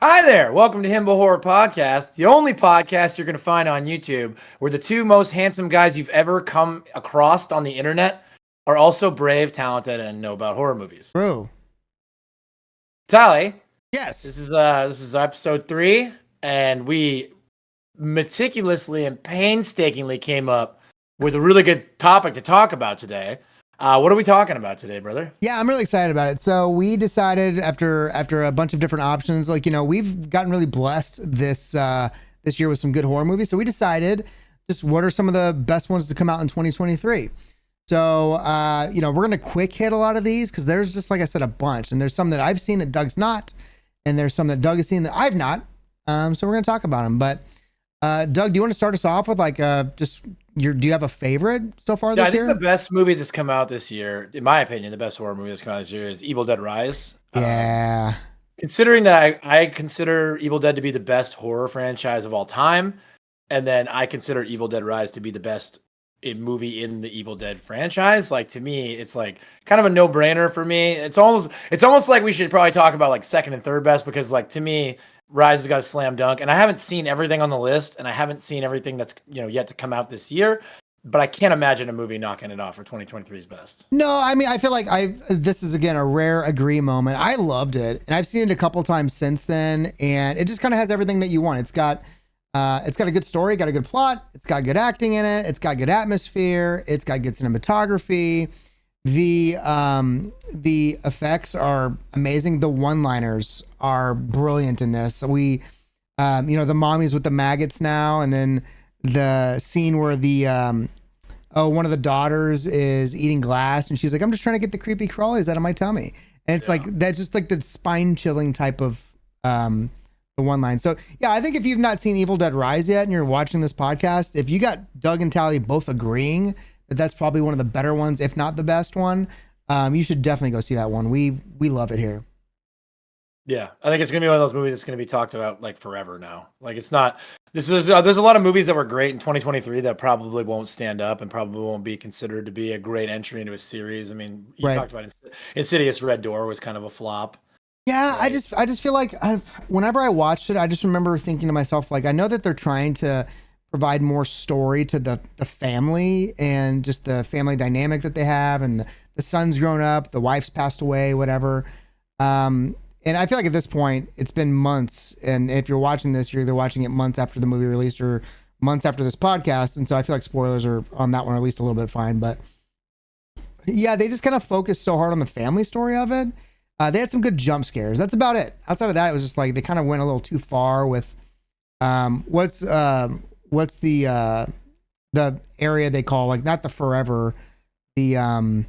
Hi there. Welcome to Himbo Horror Podcast, the only podcast you're going to find on YouTube where the two most handsome guys you've ever come across on the internet are also brave, talented, and know about horror movies. Bro. Tally, Yes. this is episode 3, and we meticulously and painstakingly came up with a really good topic to talk about today. What are we talking about today, brother? Yeah, I'm really excited about it. So we decided after a bunch of different options, we've gotten really blessed this year with some good horror movies. So we decided just what are some of the best ones to come out in 2023. So we're gonna quick hit a lot of these because there's just, like I said, a bunch, and there's some that I've seen that Doug's not, and there's some that Doug has seen that I've not. So we're gonna talk about them. But Doug, do you want to start us off with do you have a favorite so far this year? I think the best movie that's come out this year, in my opinion, the best horror movie that's come out this year is Evil Dead Rise. Yeah. Considering that I consider Evil Dead to be the best horror franchise of all time, and then I consider Evil Dead Rise to be the best movie in the Evil Dead franchise. Like, to me, it's like kind of a no-brainer for me. It's almost like we should probably talk about like second and third best, because like to me, Rise has got a slam dunk, and I haven't seen everything on the list, and I haven't seen everything that's yet to come out this year. But I can't imagine a movie knocking it off for 2023's best. No, I mean, I feel like this is again a rare agree moment. I loved it, and I've seen it a couple times since then, and it just kind of has everything that you want. It's got a good story, got a good plot, it's got good acting in it, it's got good atmosphere, it's got good cinematography. The effects are amazing. The one-liners are brilliant in this. We, the mommies with the maggots now, and then the scene where one of the daughters is eating glass, and she's like, "I'm just trying to get the creepy crawlies out of my tummy," and it's like that's just like the spine-chilling type of the one line. So yeah, I think if you've not seen Evil Dead Rise yet and you're watching this podcast, if you got Doug and Tally both agreeing that's probably one of the better ones, if not the best one, you should definitely go see that one. We love it here. Yeah, I think it's gonna be one of those movies that's gonna be talked about like forever now. Like, it's not. There's a lot of movies that were great in 2023 that probably won't stand up and probably won't be considered to be a great entry into a series. I mean, you talked about Insidious Red Door was kind of a flop. Yeah, right? I just feel like whenever I watched it, I just remember thinking to myself, like, I know that they're trying to provide more story to the family and just the family dynamic that they have, and the son's grown up, the wife's passed away, whatever. And I feel like at this point it's been months, and if you're watching this, you're either watching it months after the movie released or months after this podcast, and so I feel like spoilers are on that one, or at least a little bit fine. But yeah, they just kind of focused so hard on the family story of it. They had some good jump scares. That's about it. Outside of that, it was just like they kind of went a little too far with what's the area they call, like, not the forever, the you know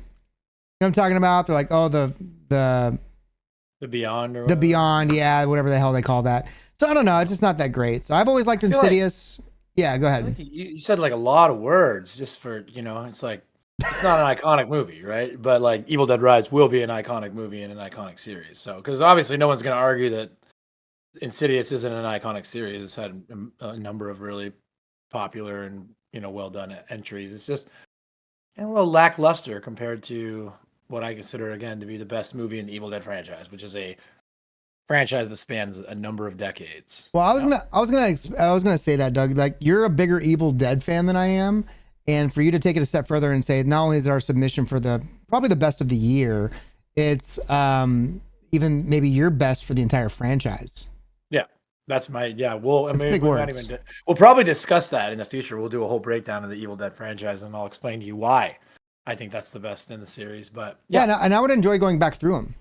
what I'm talking about? They're like, oh, the beyond, or the beyond, yeah, whatever the hell they call that. So I don't know, it's just not that great. So I've always liked Insidious. Yeah, go ahead. You said like a lot of words just for, it's like, it's not an iconic movie, right? But like Evil Dead Rise will be an iconic movie in an iconic series. So, because obviously no one's going to argue that Insidious isn't an iconic series. It's had a number of really popular and well done entries. It's just a little lackluster compared to what I consider, again, to be the best movie in the Evil Dead franchise, which is a franchise that spans a number of decades. Well, I was gonna say that, Doug. Like, you're a bigger Evil Dead fan than I am, and for you to take it a step further and say not only is it our submission for probably the best of the year, it's even maybe your best for the entire franchise. Yeah, that's my Well, big words. We'll probably discuss that in the future. We'll do a whole breakdown of the Evil Dead franchise, and I'll explain to you why I think that's the best in the series. But yeah, and I would enjoy going back through them.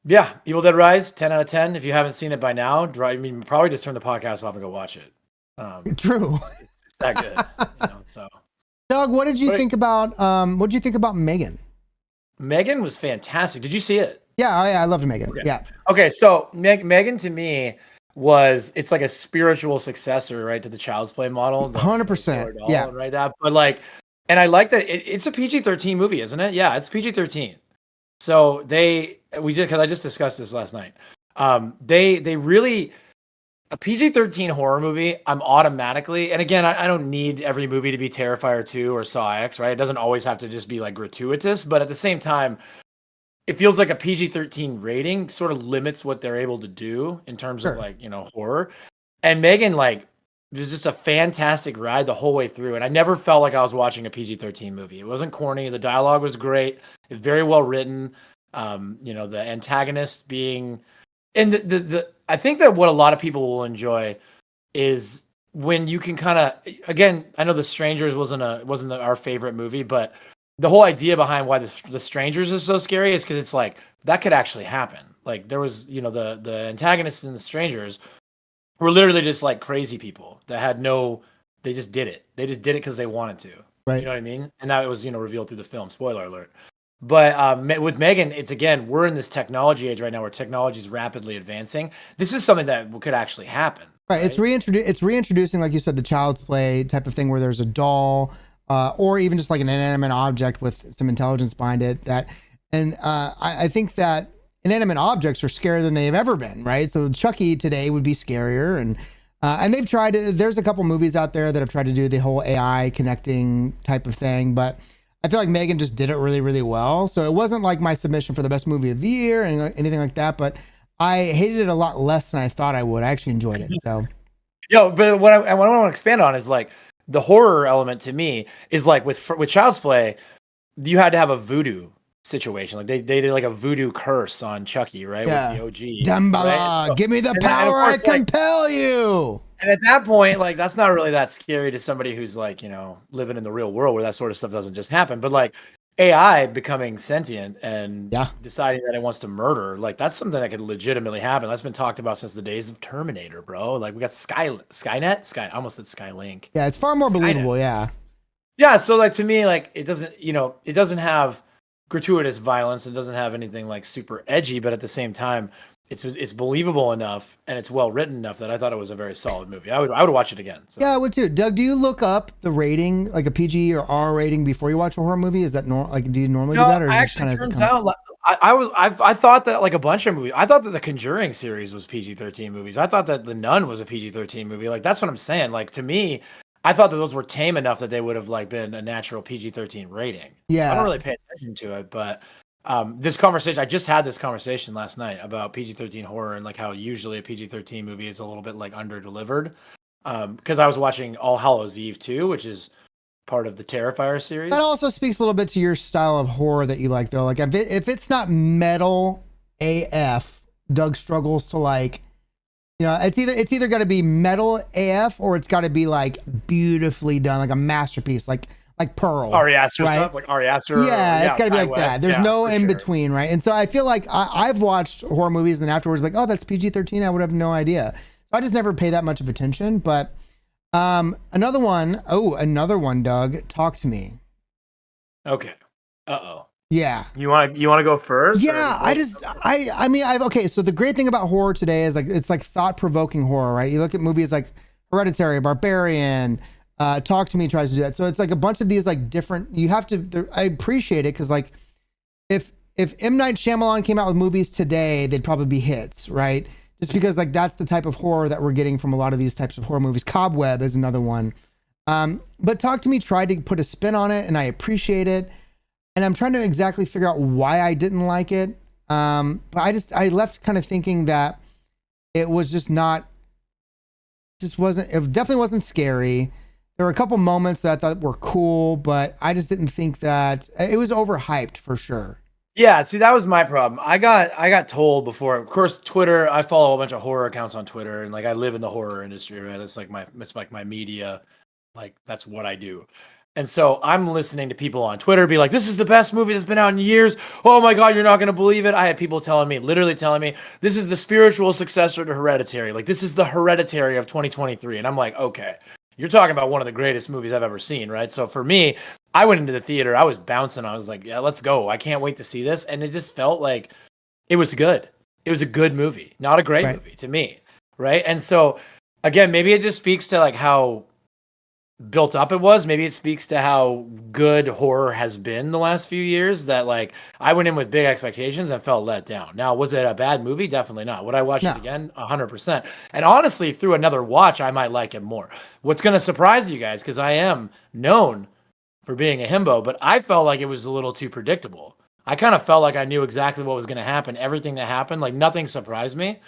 Yeah, Evil Dead Rise, 10 out of 10. If you haven't seen it by now, probably just turn the podcast off and go watch it. True. It's that good. So, Doug, what did you think about Megan? Megan was fantastic. Did you see it? Yeah, I loved Megan. Okay. Yeah. Okay, so Megan to me it's like a spiritual successor, right, to the Child's Play model. 100%. Yeah. Right. But like, and I like that it's a PG-13 movie, isn't it? Yeah, it's PG-13. So because I just discussed this last night. They really, a PG-13 horror movie, I'm automatically, and again, I don't need every movie to be Terrifier 2 or Saw X, right? It doesn't always have to just be like gratuitous, but at the same time, it feels like a PG-13 rating sort of limits what they're able to do in terms of Sure. like, horror. And Megan, like, it was just a fantastic ride the whole way through. And I never felt like I was watching a PG-13 movie. It wasn't corny. The dialogue was great. Very well written. The antagonist being, and I think that what a lot of people will enjoy is when you can kind of, again, I know The Strangers wasn't our favorite movie, but the whole idea behind why the Strangers is so scary is because it's like that could actually happen. Like there was, the antagonists in The Strangers were literally just like crazy people that had they just did it. They just did it because they wanted to. Right. You know what I mean? And that was, revealed through the film. Spoiler alert. But with Megan, it's again, we're in this technology age right now where technology is rapidly advancing. This is something that could actually happen. Right. It's reintroducing, like you said, the child's play type of thing where there's a doll, or even just like an inanimate object with some intelligence behind it. I think that inanimate objects are scarier than they've ever been. Right. So Chucky today would be scarier, and they've tried to, there's a couple movies out there that have tried to do the whole AI connecting type of thing, but I feel like Megan just did it really, really well. So it wasn't like my submission for the best movie of the year and anything like that, but I hated it a lot less than I thought I would. I actually enjoyed it. So, but what I want to expand on is like the horror element to me is like with Child's Play, you had to have a voodoo situation. Like they did like a voodoo curse on Chucky, right? Yeah. With the OG. Dambala, right? So, give me the power, I compel you. And at that point, like that's not really that scary to somebody who's like, living in the real world where that sort of stuff doesn't just happen. But like AI becoming sentient and deciding that it wants to murder, like that's something that could legitimately happen. That's been talked about since the days of Terminator, bro. Like we got Skynet, I almost said Skylink. Yeah, it's far more believable. Yeah. Yeah. So like to me, like it doesn't have gratuitous violence and doesn't have anything like super edgy, but at the same time, it's believable enough and it's well written enough that I thought it was a very solid movie. I would watch it again. So. Yeah, I would too. Doug, do you look up the rating, like a PG or R rating, before you watch a horror movie? Is that do you normally do that? Or actually, turns out I thought that like a bunch of movies. I thought that the Conjuring series was PG-13 movies. I thought that The Nun was a PG-13 movie. Like that's what I'm saying. Like to me, I thought that those were tame enough that they would have like been a natural PG-13 rating. Yeah, so I don't really pay attention to it, but. This conversation, I just had this conversation last night about PG-13 horror and like how usually a PG-13 movie is a little bit like under-delivered. Because I was watching All Hallows Eve 2, which is part of the Terrifier series. That also speaks a little bit to your style of horror that you like, though. Like if it's not metal AF, Doug struggles to like, it's either got to be metal AF or it's got to be like beautifully done, like a masterpiece, like Pearl. Ari Aster right? stuff, like Ari Aster. Yeah, it's got to be like West. that. There's no in between, right? And so I feel like I've watched horror movies and afterwards, like, oh, that's PG-13. I would have no idea. So I just never pay that much of attention. But another one, Doug. Talk to me. Okay. Uh-oh. Yeah. You want to go first? Yeah, okay, so the great thing about horror today is like it's like thought-provoking horror, right? You look at movies like Hereditary, Barbarian, Talk to Me tries to do that. So it's like a bunch of these like different, I appreciate it because like if M. Night Shyamalan came out with movies today, they'd probably be hits, right? Just because like that's the type of horror that we're getting from a lot of these types of horror movies. Cobweb is another one. But Talk to Me tried to put a spin on it and I appreciate it. And I'm trying to exactly figure out why I didn't like it. But I left kind of thinking that it was it definitely wasn't scary. There were a couple moments that I thought were cool, but I just didn't think that it was overhyped for sure. Yeah, see, that was my problem. I got told before, of course, Twitter, I follow a bunch of horror accounts on Twitter and like I live in the horror industry, right? It's like my media, like that's what I do. And so I'm listening to people on Twitter be like, this is the best movie that's been out in years. Oh my God, you're not going to believe it. I had people literally telling me, this is the spiritual successor to Hereditary. Like this is the Hereditary of 2023. And I'm like, okay. You're talking about one of the greatest movies I've ever seen, right? So for me, I went into the theater. I was bouncing. I was like, yeah, let's go. I can't wait to see this. And it just felt like it was good. It was a good movie, not a great movie to me, right? And so, again, maybe it just speaks to like how built up it was. Maybe it speaks to how good horror has been the last few years that like I went in with big expectations and felt let down. Now, was it a bad movie? Definitely not. Would I watch it again? 100%. And honestly, through another watch, I might like it more. What's going to surprise you guys, because I am known for being a himbo, but I felt like it was a little too predictable. I kind of felt like I knew exactly what was going to happen. Everything that happened, like nothing surprised me.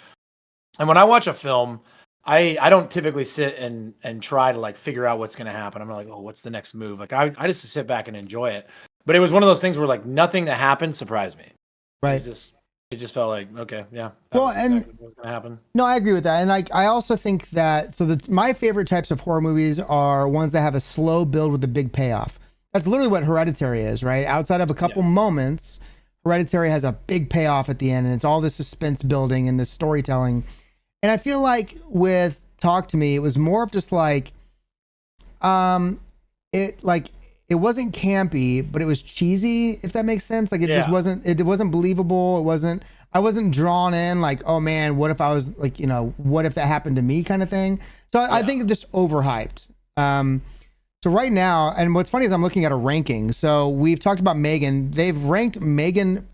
And when I watch a film, I don't typically sit and try to like figure out what's going to happen. I'm like, oh, what's the next move? Like I just sit back and enjoy it. But it was one of those things where like nothing that happened surprised me. Right. It just felt like, okay, yeah, that Well, was and exactly what was going to happen. no, I agree with that. And like, I also think that, so my favorite types of horror movies are ones that have a slow build with a big payoff. That's literally what Hereditary is, right? Outside of a couple moments, Hereditary has a big payoff at the end, and it's all this suspense building and this storytelling. And I feel like with Talk to Me, it was more of just like, it wasn't campy, but it was cheesy, if that makes sense. Like just wasn't, it wasn't believable. I wasn't drawn in like, oh man, what if I was like, what if that happened to me kind of thing. So I think it's just overhyped. So right now, and what's funny is I'm looking at a ranking. So we've talked about Megan. They've ranked Megan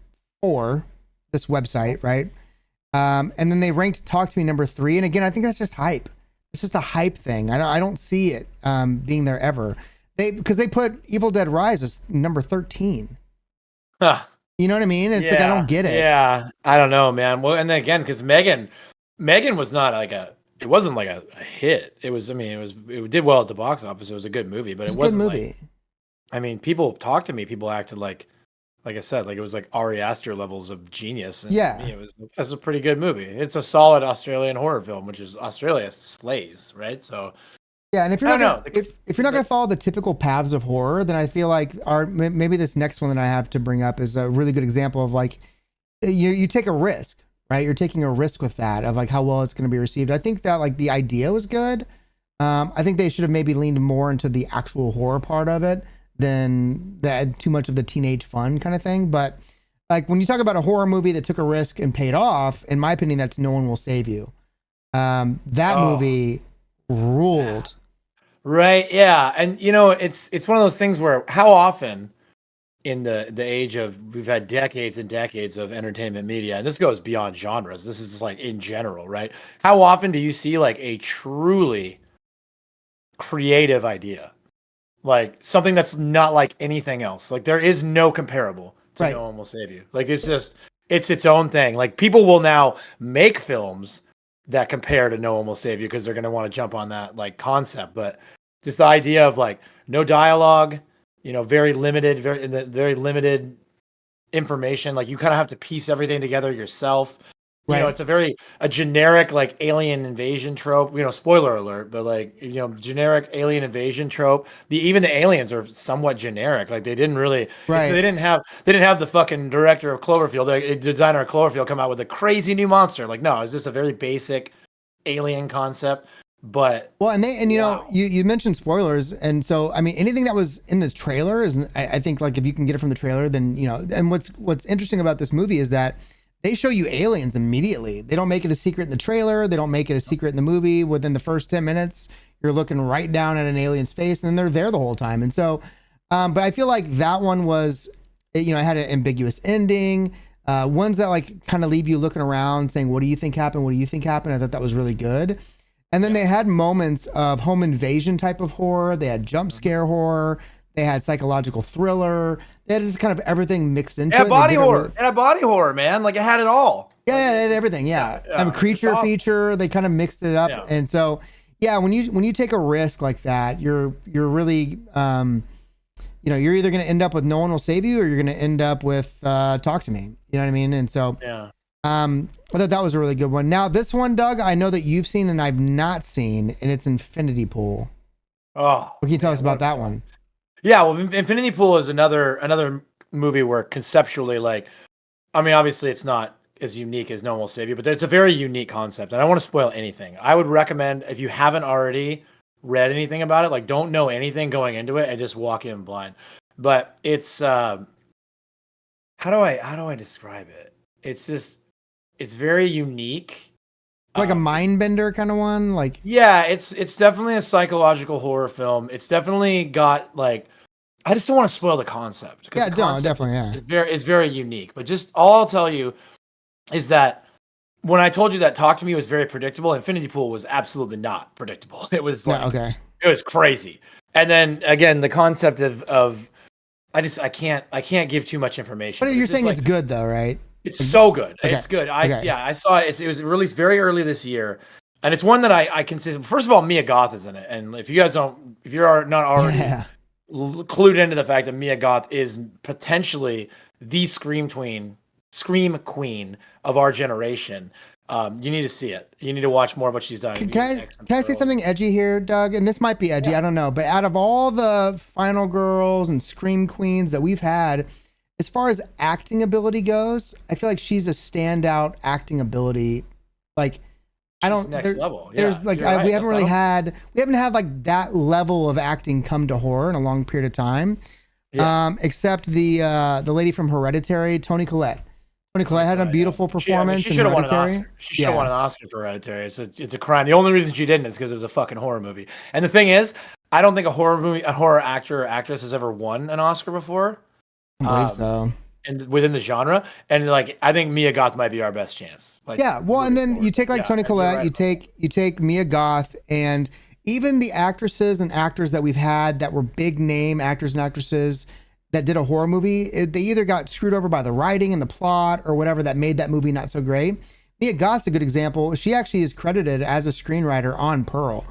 4, this website, right? And then they ranked Talk to Me number 3. And again, I think that's just hype. It's just a hype thing. I don't see it being there ever. Because they put Evil Dead Rise as number 13. Huh. You know what I mean? It's like, I don't get it. Yeah, I don't know, man. Well, and then again, because Megan was not like it wasn't like a hit. It was, I mean, it did well at the box office. It was a good movie, but it wasn't a good movie. Like, I mean, people talked to me. People acted like I said, like it was like Ari Aster levels of genius. And yeah, to me, it was a pretty good movie. It's a solid Australian horror film, which is Australia slays, right? So. Yeah, and if you're not going to follow the typical paths of horror, then I feel like maybe this next one that I have to bring up is a really good example of like you take a risk, right? You're taking a risk with that of like how well it's going to be received. I think that like the idea was good. I think they should have maybe leaned more into the actual horror part of it than that too much of the teenage fun kind of thing. But like when you talk about a horror movie that took a risk and paid off, in my opinion, that's No One Will Save You. That movie ruled. Right. Yeah. And it's one of those things where how often in the age of, we've had decades and decades of entertainment media, and this goes beyond genres. This is just like in general, right? How often do you see like a truly creative idea? Like something that's not like anything else. Like there is no comparable to No One Will Save You. Like it's its own thing. Like people will now make films that compare to No One Will Save You because they're going to want to jump on that like concept. But just the idea of like no dialogue, very limited information. Like you kind of have to piece everything together yourself. Right. It's a generic like alien invasion trope. Spoiler alert, but like generic alien invasion trope. Even the aliens are somewhat generic. Like they didn't really. Right. They didn't have the fucking director of Cloverfield, the designer of Cloverfield, come out with a crazy new monster. Like no, it's just a very basic alien concept. But you mentioned spoilers, and so I mean anything that was in the trailer is I think like if you can get it from the trailer, then And what's interesting about this movie is that they show you aliens immediately. They don't make it a secret in the trailer. They don't make it a secret in the movie. Within the first 10 minutes, you're looking right down at an alien's face, and then they're there the whole time. And so, but I feel like that one was, it had an ambiguous ending. Ones that like kind of leave you looking around saying, what do you think happened? What do you think happened? I thought that was really good. And then they had moments of home invasion type of horror. They had jump scare horror. They had psychological thriller. They had just kind of everything mixed into it. Body horror. And a body horror, man. Like it had it all. Yeah, it had everything. Yeah. And a creature feature. They kind of mixed it up. Yeah. And so, yeah, when you take a risk like that, you're really, you're either going to end up with No One Will Save You, or you're going to end up with Talk to Me. You know what I mean? And so, I thought that was a really good one. Now, this one, Doug, I know that you've seen and I've not seen, and it's Infinity Pool. Oh, what can you tell us about that one? Yeah, well, Infinity Pool is another movie where conceptually, like, I mean, obviously it's not as unique as No One Will Save You, but it's a very unique concept. And I don't want to spoil anything. I would recommend, if you haven't already read anything about it, like don't know anything going into it and just walk in blind. But it's how do I describe it? It's very unique. Like a mind bender kind of one, like yeah, it's definitely a psychological horror film. It's definitely got like, I just don't want to spoil the concept. Yeah, definitely. Yeah, it's very unique. But just all I'll tell you is that when I told you that Talk to Me was very predictable, Infinity Pool was absolutely not predictable. It was like, okay, it was crazy. And then again, the concept of I can't give too much information. But But you're it's just saying like it's good though, right? it's so good. Okay. It's good. Okay. I saw it. It was released very early this year, and it's one that I consider. First of all, Mia Goth is in it, and if you're not already Yeah. clued into the fact that Mia Goth is potentially the scream queen of our generation, you need to see it. You need to watch more of what she's done. Can I say something edgy here, Doug? And this might be edgy. Yeah. I don't know. But out of all the final girls and scream queens that we've had, as far as acting ability goes, I feel like she's a standout acting ability. Like, I don't next level. Yeah, There's like we haven't had like that level of acting come to horror in a long period of time. Yeah. Except the lady from Hereditary, Toni Collette. Toni Collette had a beautiful performance. She should have won an Hereditary. Oscar. She should have won an Oscar for Hereditary. It's a crime. The only reason she didn't is because it was a fucking horror movie. And the thing is, I don't think a horror actor or actress has ever won an Oscar before. I believe so. And within the genre, and like I think Mia Goth might be our best chance. Like, yeah, well, and then you take like Toni Collette, right, you take Mia Goth, and even the actresses and actors that we've had that were big name actors and actresses that did a horror movie, they either got screwed over by the writing and the plot or whatever that made that movie not so great. Mia Goth's a good example. She actually is credited as a screenwriter on Pearl,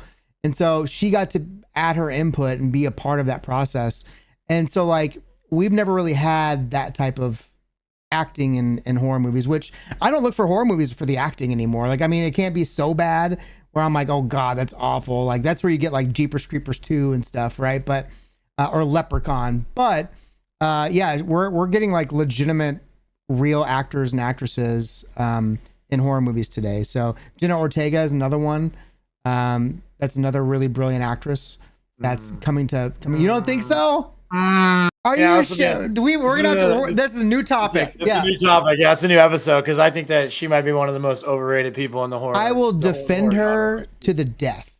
and so she got to add her input and be a part of that process. And so like, we've never really had that type of acting in horror movies, which I don't look for horror movies for the acting anymore. Like, I mean, it can't be so bad where I'm like, oh God, that's awful. Like that's where you get like Jeepers Creepers 2 and stuff. Right. But, or Leprechaun. But, yeah, we're getting like legitimate real actors and actresses, in horror movies today. So Jenna Ortega is another one. That's another really brilliant actress that's coming. You don't think so? Are you sure? We're gonna have to. This is a new topic. Yeah, a new topic. Yeah, it's a new episode because I think that she might be one of the most overrated people in the horror. I will defend her to the death.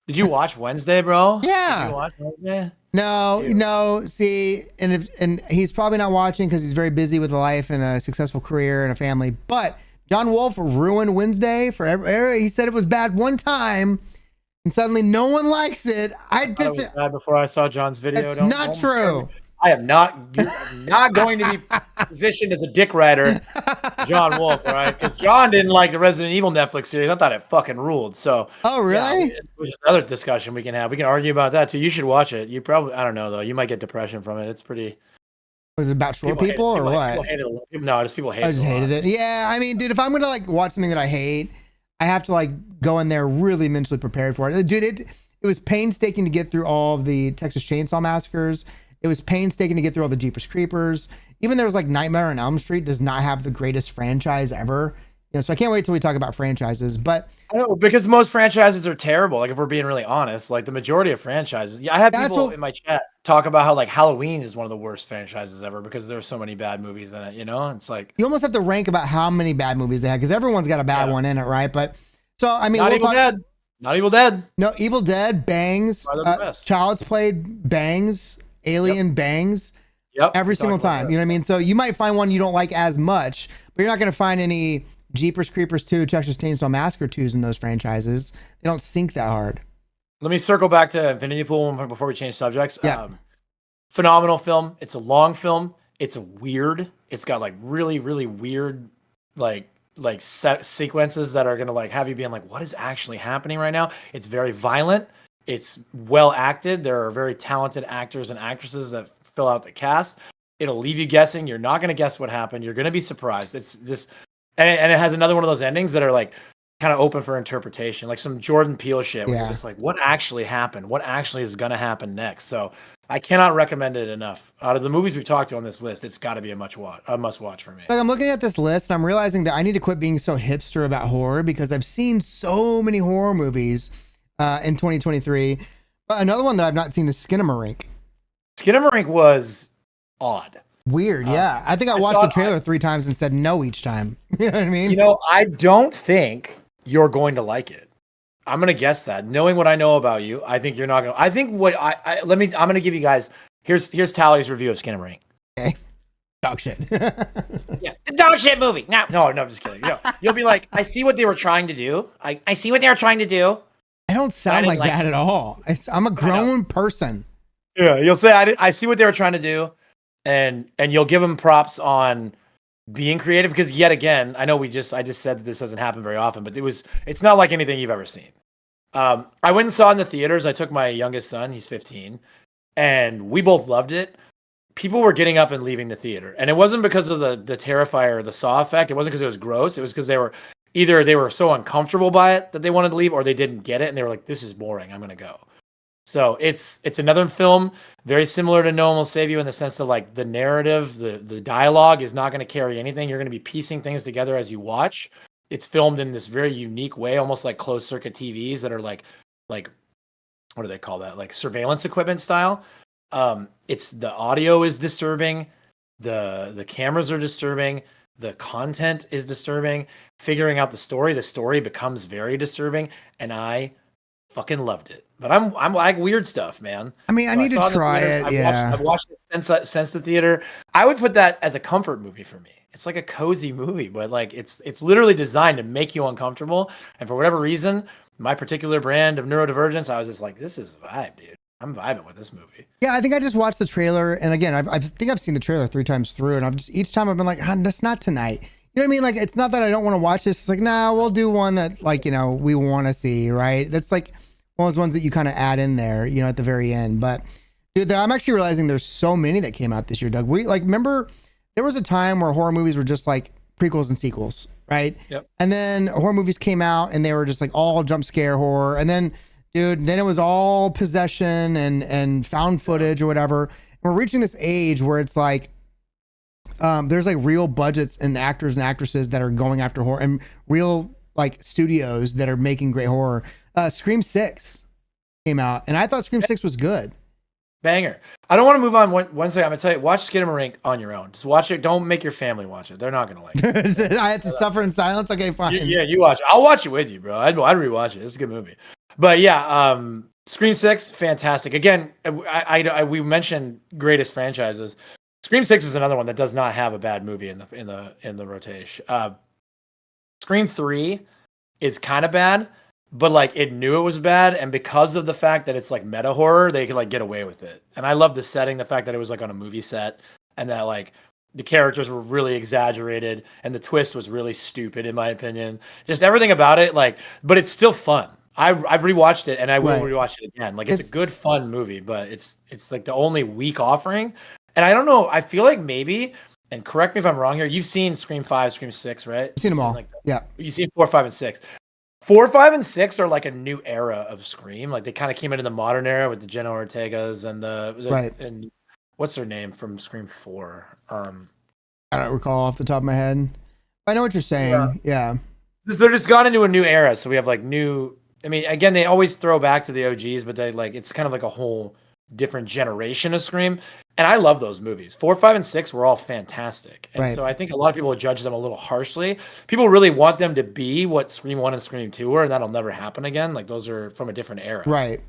Did you watch Wednesday, bro? Yeah. Did you watch Wednesday? No. See, and he's probably not watching because he's very busy with life and a successful career and a family. But John Wolfe ruined Wednesday for every. He said it was bad one time. And suddenly no one likes it. I just was bad before I saw John's video. It's not true. I am not. You're not going to be positioned as a dick rider, John Wolfe, all right? Because John didn't like the Resident Evil Netflix series. I thought it fucking ruled. So. Oh really? Yeah, which is another discussion we can have. We can argue about that too. You should watch it. You probably. I don't know though. You might get depression from it. It's pretty. Was it about short people or what? No, just people hate it. I just hated it. Yeah, I mean, dude, if I'm gonna like watch something that I hate, I have to like go in there really mentally prepared for it. Dude, it was painstaking to get through all of the Texas Chainsaw Massacres. It was painstaking to get through all the Jeepers Creepers. Even there was like Nightmare on Elm Street does not have the greatest franchise ever. You know, so I can't wait till we talk about franchises. But I know, because most franchises are terrible. Like if we're being really honest, like the majority of franchises. Yeah, I had people in my chat talk about how like Halloween is one of the worst franchises ever because there's so many bad movies in it. You know, it's like you almost have to rank about how many bad movies they had because everyone's got a bad one in it, right? But so I mean, Not Evil Dead. Not Evil Dead. No, Evil Dead bangs. Child's Play bangs. Alien bangs. Yep. Every single time. You know what I mean? So you might find one you don't like as much, but you're not going to find any Jeepers Creepers 2, Texas Chainsaw Massacre 2s in those franchises. They don't sink that hard. Let me circle back to Infinity Pool before we change subjects. Yeah. Phenomenal film. It's a long film. It's weird. It's got like really, really weird like set sequences that are gonna like have you being like, what is actually happening right now? It's very violent. It's well acted. There are very talented actors and actresses that fill out the cast. It'll leave you guessing. You're not gonna guess what happened. You're gonna be surprised. It's this, and it has another one of those endings that are like kind of open for interpretation, like some Jordan Peele shit. Where you're just like, what actually happened? What actually is gonna happen next? So I cannot recommend it enough. Out of the movies we've talked to on this list, it's got to be a must watch for me. Like I'm looking at this list and I'm realizing that I need to quit being so hipster about horror because I've seen so many horror movies in 2023. But another one that I've not seen is Skinamarink. Skinamarink was odd. Weird, yeah. I think I watched the trailer 3 times and said no each time. You know what I mean? You know, I don't think you're going to like it. I'm gonna guess that. Knowing what I know about you, I think you're not gonna. I think what I'm gonna give you guys. Here's Tally's review of Skinamarink. Okay. Dog shit. Yeah, dog shit movie. No, I'm just kidding. You know, you'll be like, I see what they were trying to do. I see what they were trying to do. I don't sound like that at all. I'm a grown person. Yeah, you'll say I see what they were trying to do. and you'll give them props on being creative, because yet again, I know I just said that this doesn't happen very often, but it's not like anything you've ever seen. I went and saw it in the theaters. I took my youngest son, he's 15, and we both loved it. People were getting up and leaving the theater, and it wasn't because of the Terrifier or the Saw effect. It wasn't because it was gross. It was because they were so uncomfortable by it that they wanted to leave, or they didn't get it and they were like, "This is boring. I'm gonna go." So it's another film very similar to No One Will Save You, in the sense that like the narrative, the dialogue is not going to carry anything. You're going to be piecing things together as you watch. It's filmed in this very unique way, almost like closed circuit TVs that are like what do they call that? Like surveillance equipment style. It's the audio is disturbing, the cameras are disturbing, the content is disturbing. Figuring out the story becomes very disturbing, and I fucking loved it. But I'm like weird stuff, man. I mean, I need to try it. I've watched it since the theater. I would put that as a comfort movie for me. It's like a cozy movie, but like it's literally designed to make you uncomfortable. And for whatever reason, my particular brand of neurodivergence, I was just like, this is a vibe, dude. I'm vibing with this movie. Yeah, I think I just watched the trailer, and again, I think I've seen the trailer 3 times through, and each time I've been like, that's not tonight. You know what I mean? Like, it's not that I don't want to watch this. It's like, nah, we'll do one that like, we want to see, right? That's like one of those ones that you kind of add in there, at the very end. But dude, I'm actually realizing there's so many that came out this year, Doug. We remember there was a time where horror movies were just like prequels and sequels, right? Yep. And then horror movies came out and they were just like all jump scare horror. And then, dude, then it was all possession and found footage or whatever. And we're reaching this age where it's like, there's like real budgets and actors and actresses that are going after horror, and real like studios that are making great horror. Scream 6 came out, and I thought Scream 6 was good. Banger. I don't want to move on one second. I'm going to tell you, watch Skinamarink on your own. Just watch it. Don't make your family watch it. They're not going to like it. I have to suffer in silence? Okay, fine. Yeah, you watch it. I'll watch it with you, bro. I'd rewatch it. It's a good movie. But yeah, Scream 6, fantastic. Again, we mentioned greatest franchises. Scream 6 is another one that does not have a bad movie in the rotation. Scream 3 is kind of bad, but like it knew it was bad, and because of the fact that it's like meta horror, they could like get away with it. And I love the setting, the fact that it was like on a movie set, and that like the characters were really exaggerated, and the twist was really stupid in my opinion. Just everything about it, like, but it's still fun. I've rewatched it, and I will rewatch it again. Like, it's a good fun movie, but it's like the only weak offering. And I don't know. I feel like maybe, and correct me if I'm wrong here, you've seen Scream 5, Scream 6, right? I've seen them all. Yeah. You've seen 4, 5, and 6. 4, 5, and 6 are like a new era of Scream. Like, they kind of came into the modern era with the Jenna Ortegas and and what's their name from Scream 4? I don't recall off the top of my head. I know what you're saying. Yeah. They're just gone into a new era. So we have like new, I mean, again, they always throw back to the OGs, but they like, it's kind of like a whole different generation of Scream. And I love those movies. 4, 5, and 6 were all fantastic. And so I think a lot of people judge them a little harshly. People really want them to be what Scream 1 and Scream 2 were, and that'll never happen again. Like, those are from a different era. Right.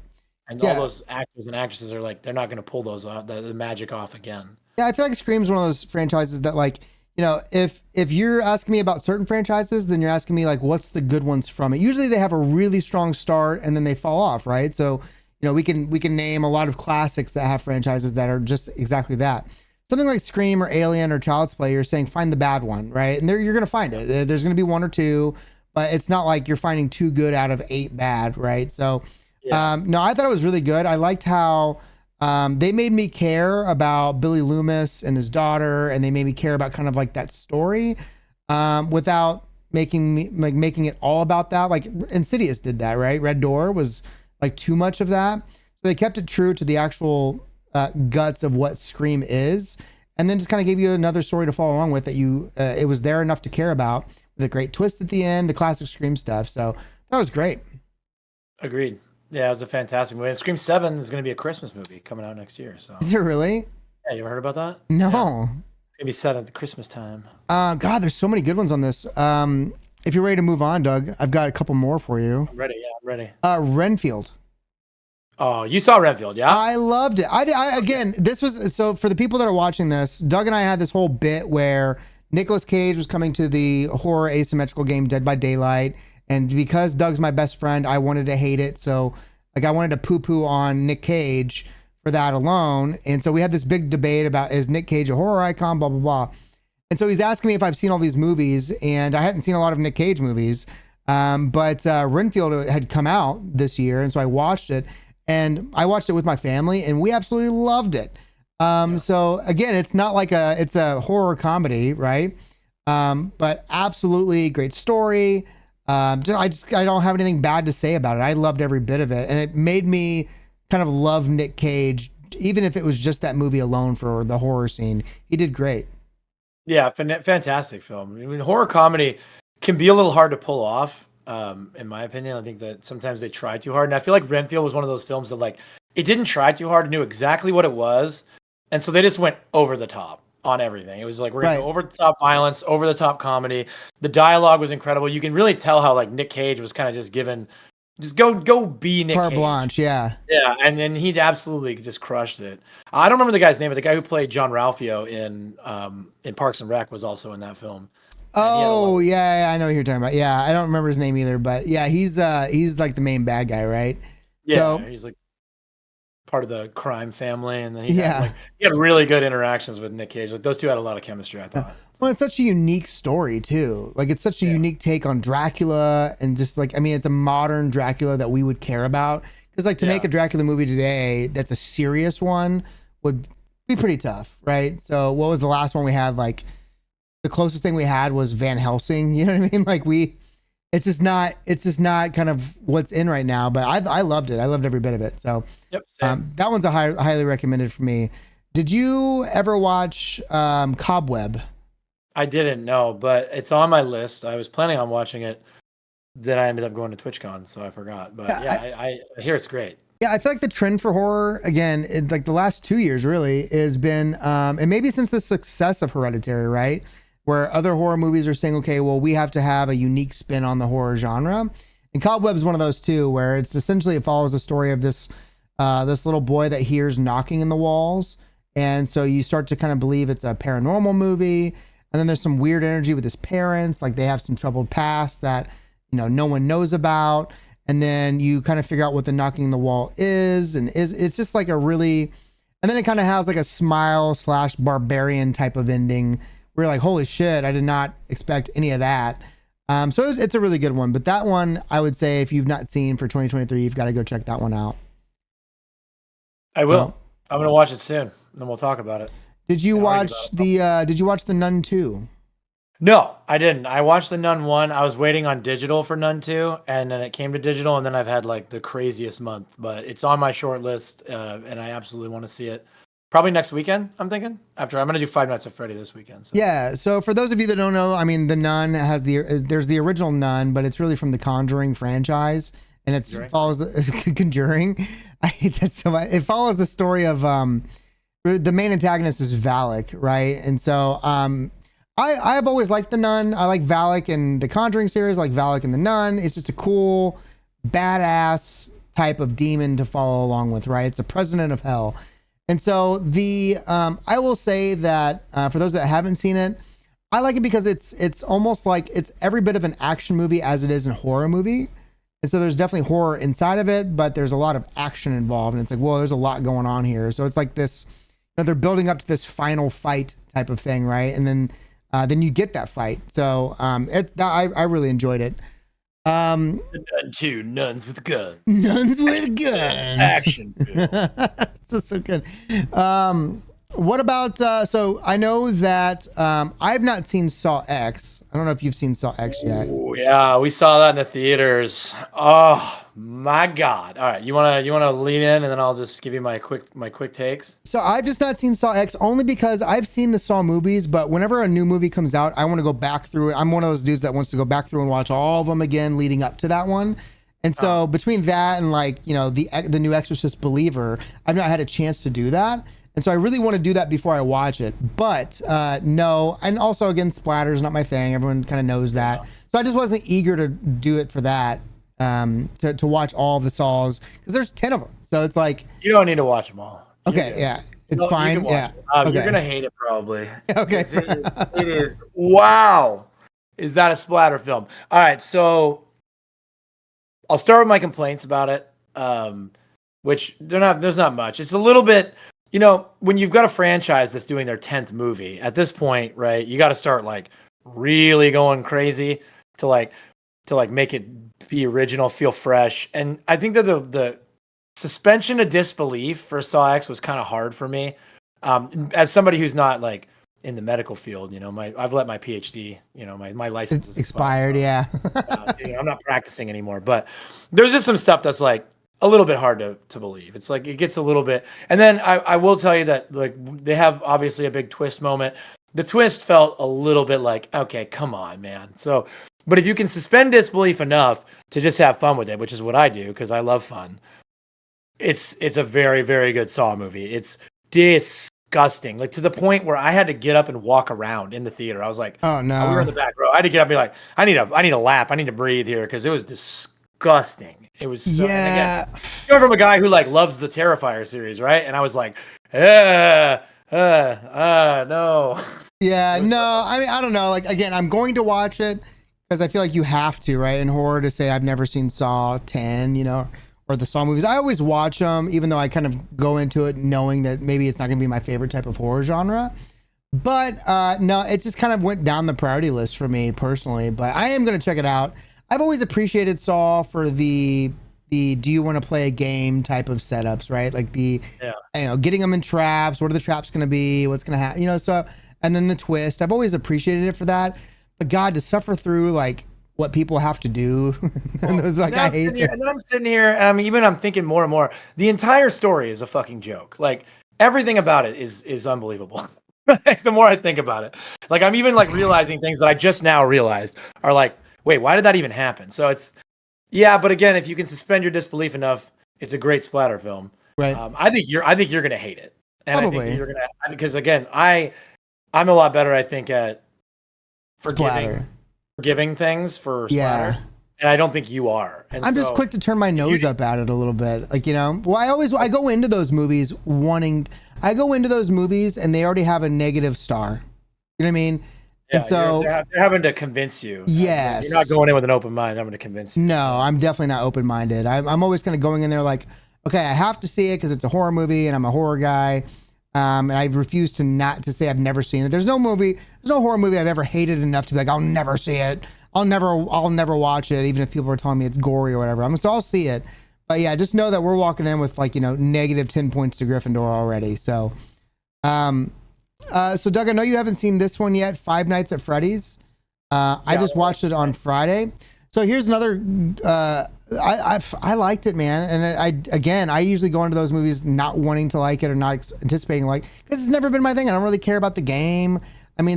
And all those actors and actresses are like, they're not going to pull those off, the magic off again. Yeah, I feel like Scream's one of those franchises that, like, if you're asking me about certain franchises, then you're asking me, like, what's the good ones from it? Usually they have a really strong start and then they fall off, right? So, we can name a lot of classics that have franchises that are just exactly that. Something like Scream or Alien or Child's Play, you're saying find the bad one, right? And you're going to find it. There's going to be 1 or 2, but it's not like you're finding 2 good out of 8 bad, right? So, no, I thought it was really good. I liked how they made me care about Billy Loomis and his daughter, and they made me care about kind of like that story without making it all about that. Like Insidious did that, right? Red Door was like too much of that. So they kept it true to the actual guts of what Scream is, and then just kind of gave you another story to follow along with that it was there enough to care about, with a great twist at the end, the classic Scream stuff. So that was great. Agreed. Yeah, it was a fantastic movie. And Scream 7 is going to be a Christmas movie coming out next year. So is it really? Yeah, you ever heard about that? No. Yeah. It's going to be set at the Christmas time. God, there's so many good ones on this. If you're ready to move on, Doug, I've got a couple more for you. I'm ready. Yeah, I'm ready. Renfield. Oh, you saw Renfield, yeah? I loved it. I again, this was, so for the people that are watching this, Doug and I had this whole bit where Nicolas Cage was coming to the horror asymmetrical game Dead by Daylight, and because Doug's my best friend, I wanted to hate it. So like I wanted to poo-poo on Nick Cage for that alone. And so we had this big debate about, is Nick Cage a horror icon, blah, blah, blah. And so he's asking me if I've seen all these movies, and I hadn't seen a lot of Nick Cage movies. But Renfield had come out this year, and so I watched it, and I watched it with my family, and we absolutely loved it. So again, it's not like it's a horror comedy, right? But absolutely great story. I don't have anything bad to say about it. I loved every bit of it, and it made me kind of love Nick Cage, even if it was just that movie alone for the horror scene. He did great. Yeah, fantastic film. I mean, horror comedy can be a little hard to pull off, in my opinion. I think that sometimes they try too hard, and I feel like Renfield was one of those films that like it didn't try too hard, it knew exactly what it was, and so they just went over the top on everything. It was like we're gonna go over the top violence, over the top comedy. The dialogue was incredible. You can really tell how like Nick Cage was kind of just given, just go be Nick Carte Cage. blanche, yeah. Yeah, and then he'd absolutely just crushed it. I don't remember the guy's name, but the guy who played John Ralphio in Parks and Rec was also in that film. Oh yeah, I know who you're talking about. Yeah, I don't remember his name either, but yeah, he's like the main bad guy, right? Yeah, so, he's like part of the crime family, and then he had really good interactions with Nick Cage. Like those two had a lot of chemistry, I thought. Well, it's such a unique story too. Like it's such a unique take on Dracula, and just like, I mean, it's a modern Dracula that we would care about. Because like to make a Dracula movie today that's a serious one would be pretty tough, right? So what was the last one we had? Like the closest thing we had was Van Helsing. You know what I mean? Like it's just not kind of what's in right now. But I loved it. I loved every bit of it. So that one's a highly recommended for me. Did you ever watch Cobweb? I didn't know, but it's on my list. I was planning on watching it. Then I ended up going to TwitchCon, so I forgot. But I hear it's great. Yeah, I feel like the trend for horror, again, like the last 2 years really, has been, and maybe since the success of Hereditary, right? Where other horror movies are saying, okay, well, we have to have a unique spin on the horror genre. And Cobweb is one of those too, where it's essentially, it follows the story of this little boy that hears knocking in the walls. And so you start to kind of believe it's a paranormal movie. And then there's some weird energy with his parents, like they have some troubled past that, no one knows about. And then you kind of figure out what the knocking in the wall is. And it's just like a really, and then it kind of has like a smile/barbarian type of ending. We're like, holy shit, I did not expect any of that. So it's a really good one. But that one, I would say, if you've not seen for 2023, you've got to go check that one out. I will. I'm going to watch it soon, and then we'll talk about it. Did you watch the Nun 2? No, I didn't. I watched the Nun 1. I was waiting on digital for Nun 2, and then it came to digital, and then I've had like the craziest month. But it's on my short list, and I absolutely want to see it. Probably next weekend, I'm thinking. I'm going to do Five Nights at Freddy this weekend. So. Yeah, so for those of you that don't know, I mean, the Nun has there's the original Nun, but it's really from the Conjuring franchise, and it follows the Conjuring. I hate that so much. It follows the story of the main antagonist is Valak, right? And so I've always liked the Nun. I like Valak in the Conjuring series, I like Valak in the Nun. It's just a cool, badass type of demon to follow along with, right? It's a president of hell. And so I will say that for those that haven't seen it, I like it because it's almost like it's every bit of an action movie as it is a horror movie. And so there's definitely horror inside of it, but there's a lot of action involved. And it's like, whoa, there's a lot going on here. So it's like this, they're building up to this final fight type of thing, right? And then you get that fight. So I really enjoyed it. Nun 2, Nuns with Guns. Nuns with Guns. Action. That's so good. What about so I know that I've not seen Saw X. I don't know if you've seen Saw X yet. Ooh, yeah, we saw that in the theaters. Oh my God. All right, you wanna lean in, and then I'll just give you my quick takes. So I've just not seen Saw X only because I've seen the Saw movies, but whenever a new movie comes out, I want to go back through it. I'm one of those dudes that wants to go back through and watch all of them again leading up to that one. And so between that and like, the new Exorcist Believer, I've not had a chance to do that. And so I really want to do that before I watch it. But no, and also again, splatter is not my thing. Everyone kind of knows that. So I just wasn't eager to do it for that, to watch all the Saws, because there's 10 of them. So it's like, you don't need to watch them all. Okay, yeah, it's fine. Yeah, okay. You're gonna hate it probably. Okay, it is. Wow, is that a splatter film? All right, so I'll start with my complaints about it. which there's not much. It's a little bit, when you've got a franchise that's doing their 10th movie at this point, right? You got to start like really going crazy to like make it be original, feel fresh. And I think that the suspension of disbelief for Saw X was kind of hard for me. As somebody who's not like in the medical field, I've let my PhD, my license is expired. So, yeah. I'm not practicing anymore, but there's just some stuff that's like a little bit hard to believe. It's like, it gets a little bit, and then I will tell you that like they have obviously a big twist moment. The twist felt a little bit like, okay, come on, man. So, but if you can suspend disbelief enough to just have fun with it, which is what I do, because I love fun. It's a very, very good Saw movie. It's disgusting, like to the point where I had to get up and walk around in the theater. I was like, oh no, we were in the back row. I had to get up and be like, I need a lap. I need to breathe here, because it was disgusting. It was so, yeah. And again, you're from a guy who like loves the Terrifier series, right? And I was like, no. Yeah, no. I mean, I don't know. Like again, I'm going to watch it because I feel like you have to, right? In horror, to say I've never seen Saw 10, or the Saw movies. I always watch them, even though I kind of go into it knowing that maybe it's not going to be my favorite type of horror genre. But no, it just kind of went down the priority list for me personally. But I am going to check it out. I've always appreciated Saw for the do you want to play a game type of setups, right? Like getting them in traps. What are the traps going to be? What's going to happen? So, and then the twist. I've always appreciated it for that. But God, to suffer through like what people have to do, and it was like, I hate it. And then I'm sitting here, and I'm thinking more and more. The entire story is a fucking joke. Like everything about it is unbelievable. The more I think about it, like I'm even like realizing things that I just now realized are like, wait, why did that even happen? So it's, yeah, but again, if you can suspend your disbelief enough, it's a great splatter film. Right. I think you're gonna hate it, and probably. I think you're gonna, because again, I'm a lot better, I think, at forgiving things for splatter, and I don't think you are. And I'm just quick to turn my nose up at it a little bit, like Well, I go into those movies and they already have a negative star. You know what I mean? Yeah, and so they're having to convince you. Yes. You're not going in with an open mind. I'm going to convince you. No, I'm definitely not open-minded. I'm always kind of going in there like, okay, I have to see it because it's a horror movie and I'm a horror guy. And I refuse to say I've never seen it. There's no horror movie I've ever hated enough to be like, I'll never see it. I'll never watch it, even if people are telling me it's gory or whatever. So I'll see it. But yeah, just know that we're walking in with like, negative 10 points to Gryffindor already. So, so Doug, I know you haven't seen this one yet, Five Nights at Freddy's. I just watched it on Friday. So here's another, I liked it, man. And I usually go into those movies not wanting to like it or not anticipating because it's never been my thing. I don't really care about the game.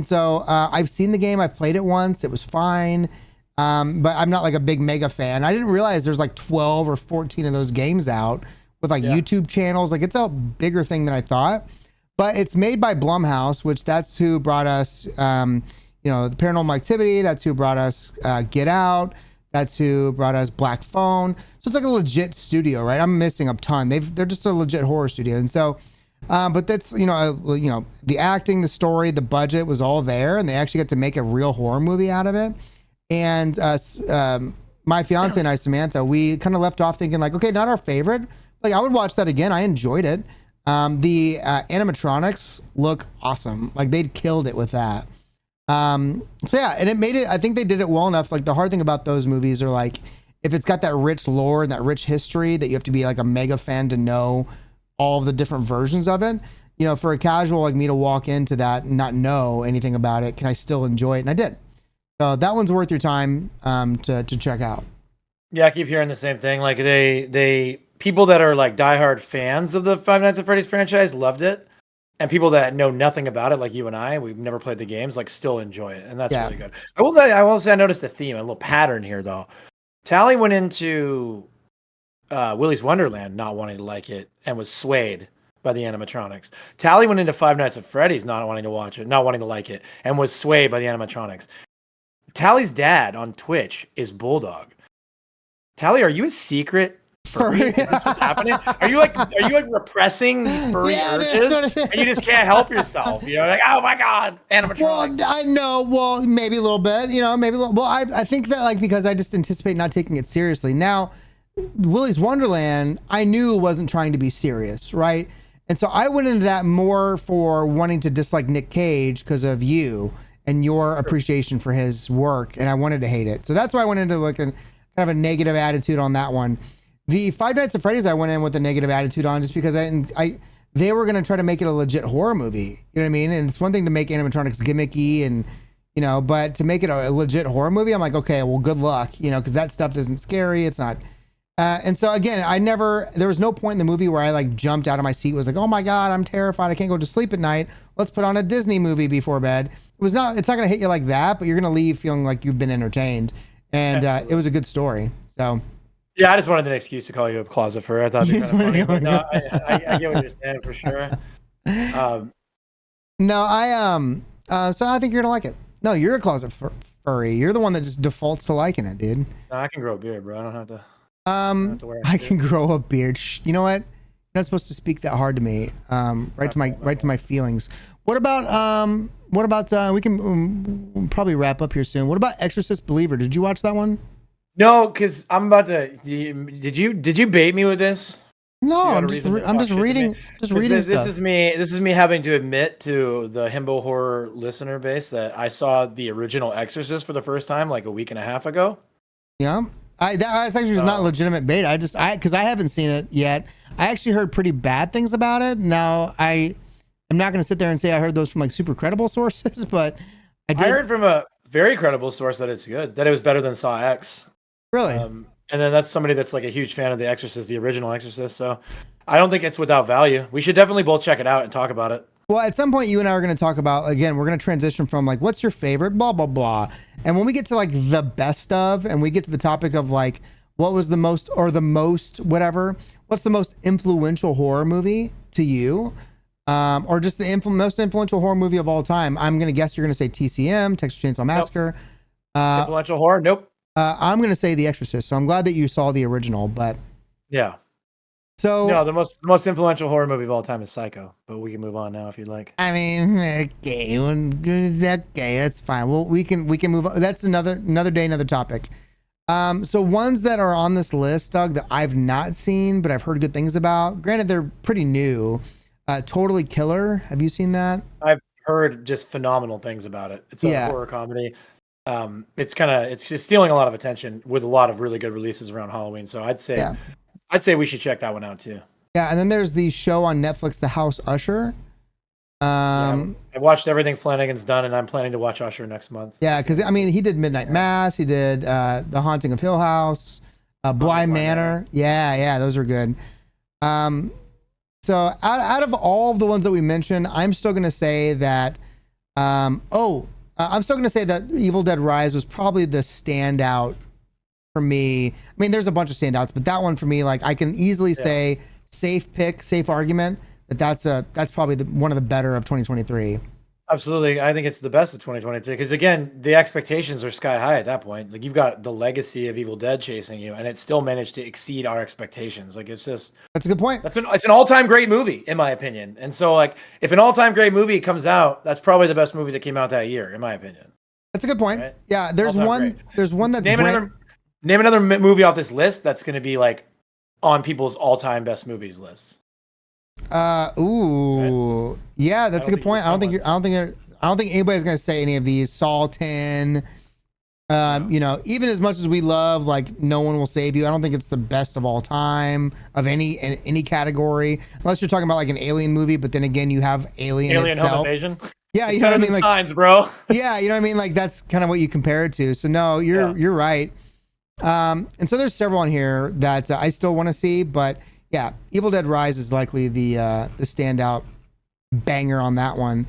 So I've seen the game. I've played it once. It was fine. But I'm not like a big mega fan. I didn't realize there's like 12 or 14 of those games out with YouTube channels. Like it's a bigger thing than I thought. But it's made by Blumhouse, which that's who brought us, the Paranormal Activity. That's who brought us Get Out. That's who brought us Black Phone. So it's like a legit studio, right? I'm missing a ton. They're just a legit horror studio. And so, but that's, the acting, the story, the budget was all there. And they actually got to make a real horror movie out of it. And my fiance and I, Samantha, we kind of left off thinking like, okay, not our favorite. Like I would watch that again. I enjoyed it. The animatronics look awesome. Like they'd killed it with that. So yeah, and it made it, I think they did it well enough. Like the hard thing about those movies are like, if it's got that rich lore and that rich history that you have to be like a mega fan to know all of the different versions of it, for a casual like me to walk into that and not know anything about it, can I still enjoy it? And I did. So that one's worth your time, to check out. Yeah. I keep hearing the same thing. Like they people that are like diehard fans of the Five Nights at Freddy's franchise loved it. And people that know nothing about it, like you and I, we've never played the games, like still enjoy it. And that's really good. I will say I noticed a theme, a little pattern here though. Tally went into Willy's Wonderland not wanting to like it and was swayed by the animatronics. Tally went into Five Nights at Freddy's not wanting to watch it, not wanting to like it, and was swayed by the animatronics. Tally's dad on Twitch is Bulldog. Tally, are you a secret furry? Is this what's happening? Are you like repressing these furry urges, and you just can't help yourself? Like, oh my god, animatronics. Well, I know. Well, maybe a little bit. Maybe a little. Well, I think that like because I just anticipate not taking it seriously. Now, Willy's Wonderland, I knew wasn't trying to be serious, right? And so I went into that more for wanting to dislike Nick Cage because of you and your appreciation for his work, and I wanted to hate it. So that's why I went into like a kind of a negative attitude on that one. The Five Nights at Freddy's I went in with a negative attitude on just because they were going to try to make it a legit horror movie. You know what I mean? And it's one thing to make animatronics gimmicky and, you know, but to make it a legit horror movie, I'm like, okay, well, good luck, you know, because that stuff isn't scary. It's not. And so again, there was no point in the movie where I like jumped out of my seat, was like, oh my God, I'm terrified. I can't go to sleep at night. Let's put on a Disney movie before bed. It's not going to hit you like that, but you're going to leave feeling like you've been entertained. And it was a good story. So. Yeah, I just wanted an excuse to call you a closet furry. I thought you were kind of funny. But no, I get what you're saying for sure. So I think you're gonna like it. No, you're a closet furry. You're the one that just defaults to liking it, dude. No, I can grow a beard, bro. I don't have to. I can grow a beard. You know what? You're not supposed to speak that hard to me. Right to my feelings. What about we can probably wrap up here soon. What about Exorcist Believer? Did you watch that one? No, because I'm about to. Did you bait me with this? No, I'm just reading. This is me having to admit to the Himbo horror listener base that I saw the original Exorcist for the first time like a week and a half ago. Yeah, that actually was not legitimate bait. Because I haven't seen it yet. I actually heard pretty bad things about it. Now I'm not going to sit there and say I heard those from like super credible sources, but I heard from a very credible source that it's good, that it was better than Saw X. Really? And then that's somebody that's like a huge fan of The Exorcist, the original Exorcist. So I don't think it's without value. We should definitely both check it out and talk about it. Well, at some point, you and I are going to talk about, again, we're going to transition from like, what's your favorite, blah, blah, blah. And when we get to like the best of, and we get to the topic of like, what was the most, whatever, what's the most influential horror movie to you? Or just the most influential horror movie of all time. I'm going to guess you're going to say TCM, Texas Chainsaw Massacre. Nope. Influential horror? Nope. I'm going to say The Exorcist. So I'm glad that you saw the original, but yeah. So no, the most influential horror movie of all time is Psycho, but we can move on now if you'd like. I mean, okay, that's fine. Well, we can move on. That's another day, another topic. So ones that are on this list, Doug, that I've not seen, but I've heard good things about. Granted, they're pretty new. Totally Killer. Have you seen that? I've heard just phenomenal things about it. It's a horror comedy. It's just stealing a lot of attention with a lot of really good releases around Halloween. So I'd say we should check that one out too. Yeah, and then there's the show on Netflix, The House Usher. I watched everything Flanagan's done, and I'm planning to watch Usher next month. Yeah, because I mean, he did Midnight Mass, he did The Haunting of Hill House, Bly Manor. Yeah, those are good. So out of all of the ones that we mentioned, I'm still gonna say that. I'm still going to say that Evil Dead Rise was probably the standout for me. I mean, there's a bunch of standouts, but that one for me, like I can easily say safe argument that's probably one of the better of 2023. Absolutely. I think it's the best of 2023 because again, the expectations are sky high at that point. Like you've got the legacy of Evil Dead chasing you and it still managed to exceed our expectations. Like it's just, that's a good point. It's an all-time great movie in my opinion. And so like if an all-time great movie comes out, that's probably the best movie that came out that year in my opinion. That's a good point. Right? Yeah. There's one that's name another movie off this list that's going to be like on people's all-time best movies lists. Right? Yeah, that's a good point. I don't think anybody's gonna say any of these. Saw 10. You know, even as much as we love like No One Will Save You, I don't think it's the best of all time of any category, unless you're talking about like an alien movie. But then again, you have Alien itself. Home Invasion. Yeah, you know what I mean. Like Signs, bro. Yeah, you know what I mean. Like that's kind of what you compare it to. So no, you're right. And so there's several on here that I still want to see, but. Yeah, Evil Dead Rise is likely the standout banger on that one.